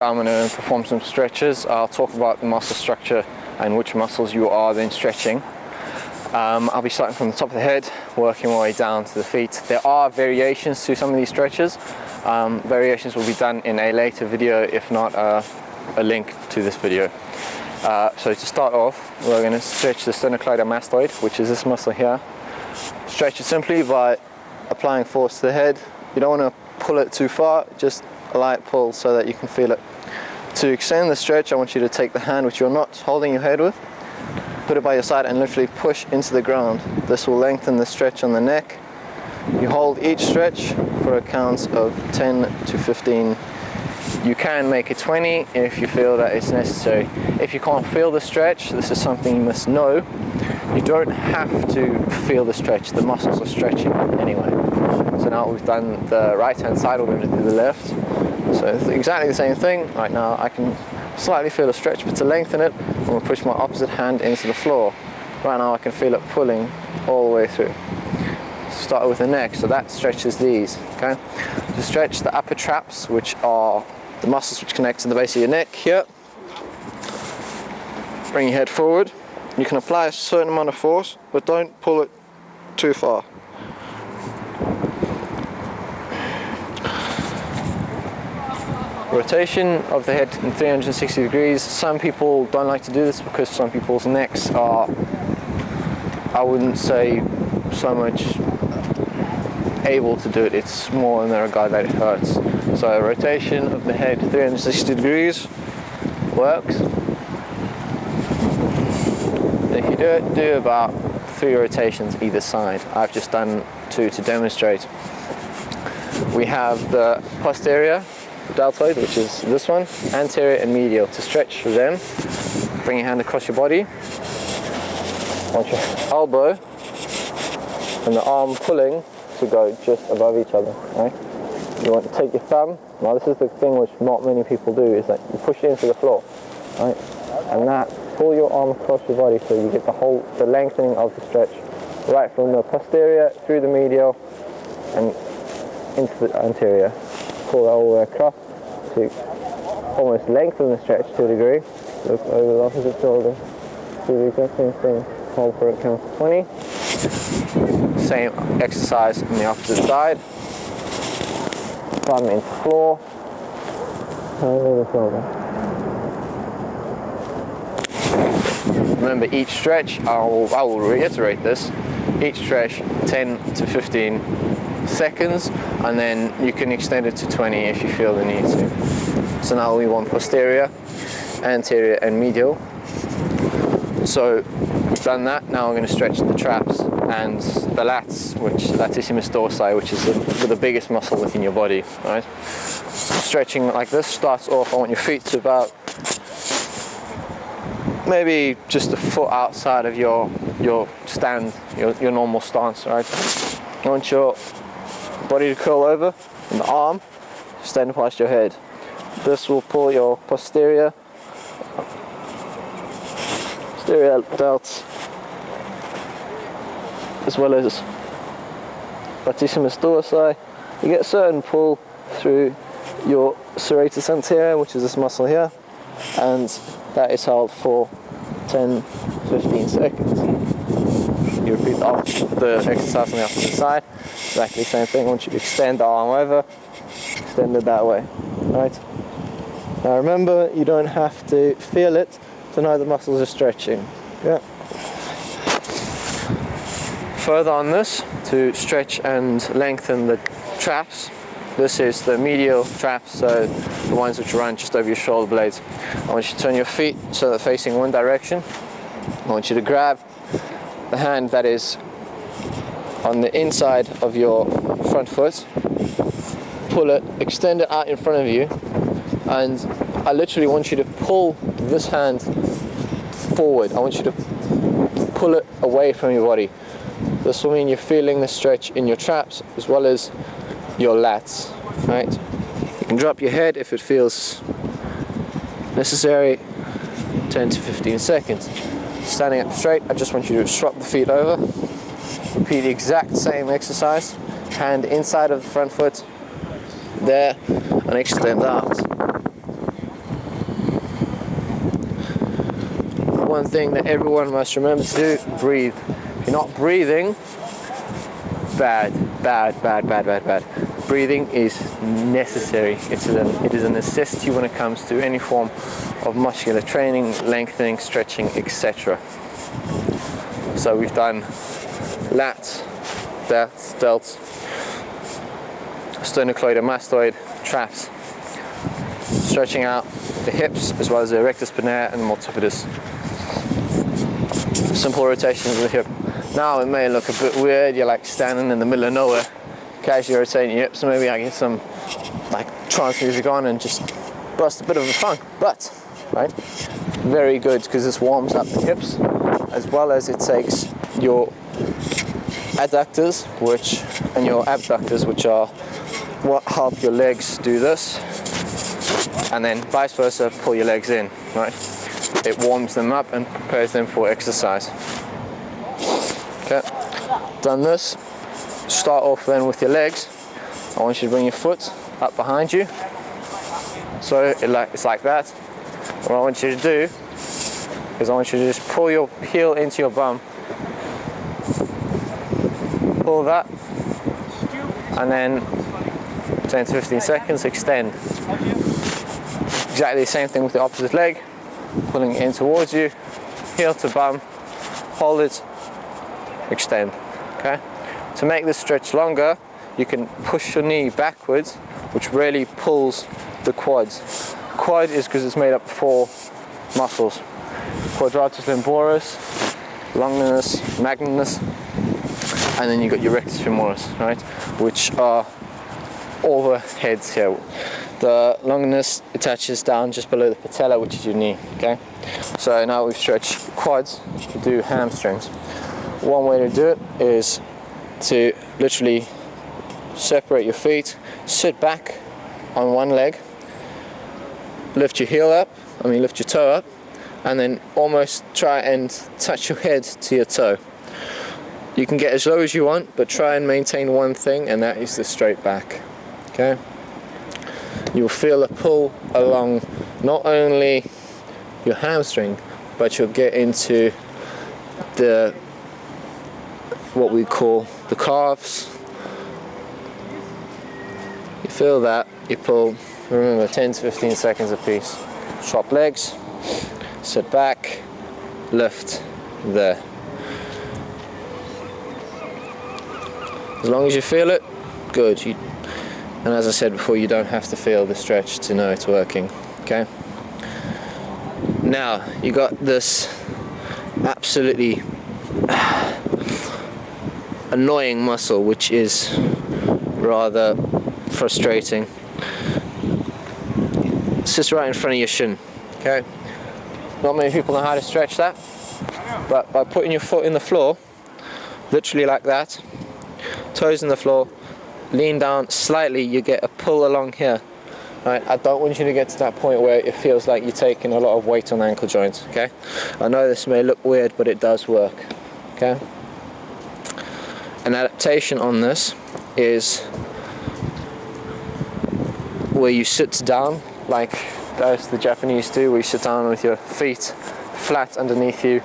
I'm going to perform some stretches. I'll talk about the muscle structure and which muscles you are then stretching. I'll be starting from the top of the head, working my way down to the feet. There are variations to some of these stretches. Variations will be done in a later video, if not a link to this video. So to start off, we're going to stretch the sternocleidomastoid, which is this muscle here. Stretch it simply by applying force to the head. You don't want to pull it too far, just a light pull so that you can feel it. To extend the stretch, I want you to take the hand which you're not holding your head with, put it by your side and literally push into the ground. This will lengthen the stretch on the neck. You hold each stretch for a count of 10 to 15. You can make it 20 if you feel that it's necessary. If you can't feel the stretch, this is something you must know. You don't have to feel the stretch. The muscles are stretching anyway. So now we've done the right hand side, we're going to do the left. So it's exactly the same thing. Right now I can slightly feel a stretch, but to lengthen it, I'm going to push my opposite hand into the floor. Right now I can feel it pulling all the way through. Start with the neck, so that stretches these, okay? To stretch the upper traps, which are the muscles which connect to the base of your neck here. Bring your head forward. You can apply a certain amount of force, but don't pull it too far. Rotation of the head in 360 degrees. Some people don't like to do this because some people's necks are, I wouldn't say so much able to do it, it's more in the regard that it hurts. So rotation of the head 360 degrees works. If you do about 3 rotations either side. I've just done 2 to demonstrate. We have the posterior deltoid, which is this one, anterior and medial. To stretch them, bring your hand across your body. Want your elbow and the arm pulling to go just above each other, right? You want to take your thumb. Now this is the thing which not many people do, is that you push it into the floor, right? And that, pull your arm across your body so you get the lengthening of the stretch, right from the posterior through the medial and into the anterior. Pull all the way across to almost lengthen the stretch to a degree. Look over the opposite shoulder. Do the exact same thing. Hold for a count of 20. Same exercise on the opposite side. Thumb into the floor. Over the shoulder. Remember, each stretch, I will reiterate this, each stretch 10 to 15 seconds, and then you can extend it to 20 if you feel the need to. So now we want posterior, anterior and medial. So we've done that. Now we're going to stretch the traps and the lats, which latissimus dorsi, which is the biggest muscle within your body, right? Stretching like this starts off, I want your feet to about maybe just a foot outside of your stand, your normal stance, right? I want your body to curl over and the arm extend past your head. This will pull your posterior delts as well as latissimus dorsi. You get a certain pull through your serratus anterior, which is this muscle here, and that is held for 10-15 seconds. You repeat the exercise on the opposite side, exactly the same thing. Once you extend the arm over, extend it that way, right? Now remember, you don't have to feel it to know the muscles are stretching. Yeah. Further on this, to stretch and lengthen the traps, this is the medial traps, so the ones which run just over your shoulder blades. I want you to turn your feet so they're facing one direction. I want you to grab the hand that is on the inside of your front foot, pull it, extend it out in front of you, and I literally want you to pull this hand forward. I want you to pull it away from your body. This will mean you're feeling the stretch in your traps as well as your lats, right? You can drop your head if it feels necessary, 10 to 15 seconds. Standing up straight, I just want you to swap the feet over. Repeat the exact same exercise. Hand inside of the front foot, there, and extend out. one thing that everyone must remember to do: breathe. If you're not breathing, bad. Breathing is necessary. It is a necessity when it comes to any form of muscular training, lengthening, stretching, etc. So we've done lats, delts, sternocleidomastoid, traps, stretching out the hips as well as the erector spinae and the multifidus. Simple rotations of the hip. Now it may look a bit weird, you're like standing in the middle of nowhere, casually rotating your hips, so maybe I get some like trance music on and just bust a bit of a funk, but right, very good because this warms up the hips as well as it takes your adductors and your abductors, which are what help your legs do this, and then vice versa, pull your legs in, right? It warms them up and prepares them for exercise. Okay, done this, start off then with your legs. I want you to bring your foot up behind you, so it's like that. What I want you to do is I want you to just pull your heel into your bum, pull that, and then 10 to 15 seconds, extend. Exactly the same thing with the opposite leg, pulling it in towards you, heel to bum, hold it, extend. Okay. To make this stretch longer, you can push your knee backwards, which really pulls the quads. Quad is because it's made up of 4 muscles: quadratus lumboris, longinus, magnus, and then you got your rectus femoris, right? Which are all the heads here. The longinus attaches down just below the patella, which is your knee. Okay. So now we've stretched quads to do hamstrings. One way to do it is to literally separate your feet, sit back on one leg, lift your lift your toe up, and then almost try and touch your head to your toe. You can get as low as you want, but try and maintain one thing, and that is the straight back. Okay? You'll feel a pull along not only your hamstring, but you'll get into what we call the calves. You feel that, you pull, remember 10 to 15 seconds a piece. Swap legs, sit back, lift, there. As long as you feel it, good. And as I said before, you don't have to feel the stretch to know it's working. Okay? Now, you got this absolutely annoying muscle, which is rather frustrating. It sits right in front of your shin. Okay? Not many people know how to stretch that, but by putting your foot in the floor, literally like that, toes in the floor, lean down slightly, you get a pull along here. Right? I don't want you to get to that point where it feels like you're taking a lot of weight on the ankle joints. Okay? I know this may look weird, but it does work. Okay? An adaptation on this is where you sit down, like the Japanese do, where you sit down with your feet flat underneath you,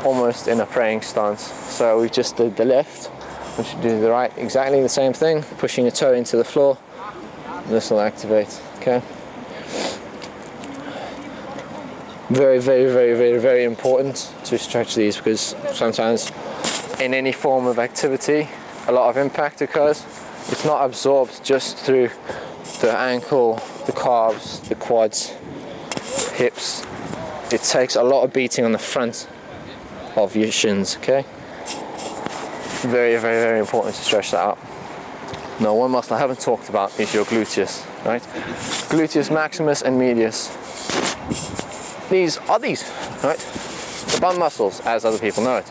almost in a praying stance. So we just did the left. We should do the right, exactly the same thing, pushing your toe into the floor. This will activate. Okay. Very, very, very, very, very important to stretch these, because sometimes in any form of activity, a lot of impact occurs. It's not absorbed just through the ankle, the calves, the quads, hips. It takes a lot of beating on the front of your shins. Okay. Very, very, very important to stretch that out. Now, one muscle I haven't talked about is your gluteus, right? Gluteus maximus and medius. These are right? The bum muscles, as other people know it.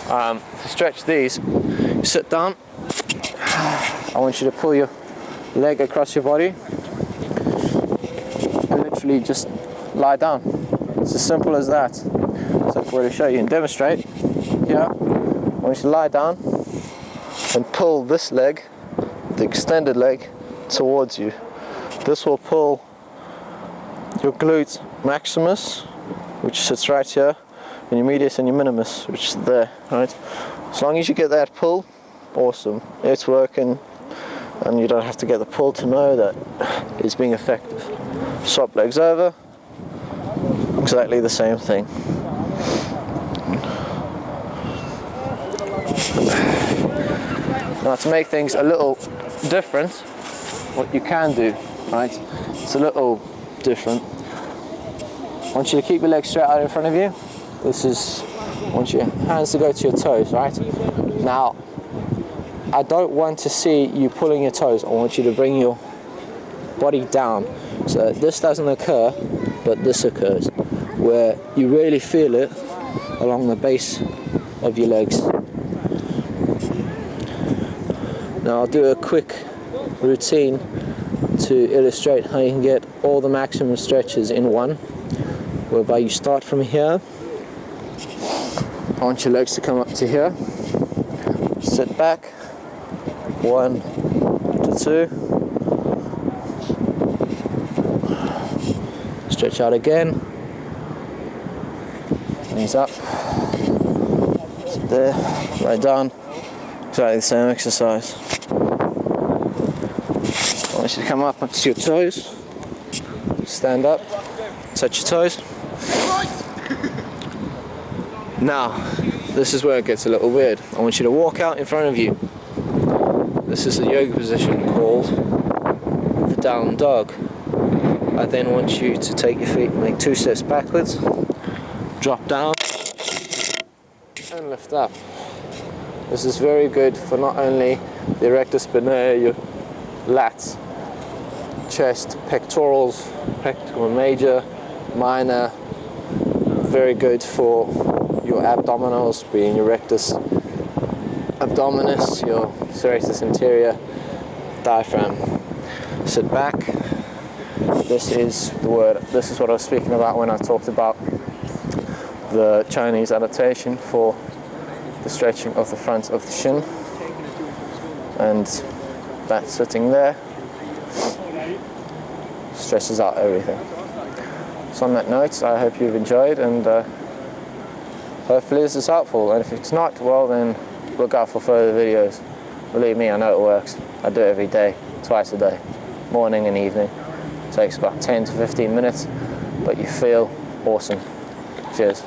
To stretch these, you sit down. I want you to pull your leg across your body and literally just lie down. It's as simple as that. So I'm going to show you and demonstrate. Yeah. I want you to lie down and pull this leg, the extended leg, towards you. This will pull your glute maximus which sits right here, and your medius and your minimus, which is there, right? As long as you get that pull, awesome, it's working, and you don't have to get the pull to know that it's being effective. Swap legs over, exactly the same thing. Now, to make things a little different, what you can do, right? It's a little different. I want you to keep your legs straight out in front of you. I want your hands to go to your toes, right? Now, I don't want to see you pulling your toes. I want you to bring your body down so that this doesn't occur, but this occurs, where you really feel it along the base of your legs. Now I'll do a quick routine to illustrate how you can get all the maximum stretches in one, whereby you start from here. I want your legs to come up to here. Sit back. 1 to 2. Stretch out again. Knees up. Sit there. Lie down. Exactly the same exercise. I want you to come up onto your toes. Stand up. Touch your toes. Now, this is where it gets a little weird. I want you to walk out in front of you. This is a yoga position called the down dog. I then want you to take your feet, make 2 steps backwards, drop down, and lift up. This is very good for not only the erector spinae, your lats, chest, pectorals, pectoral major, minor. Very good for your abdominals, being your rectus abdominis, your serratus anterior, diaphragm. Sit back. This is what I was speaking about when I talked about the Chinese adaptation for the stretching of the front of the shin, and that sitting there stretches out everything. So on that note, I hope you've enjoyed, and hopefully this is helpful, and if it's not, well then look out for further videos. Believe me, I know it works. I do it every day, twice a day, morning and evening. It takes about 10 to 15 minutes, but you feel awesome. Cheers.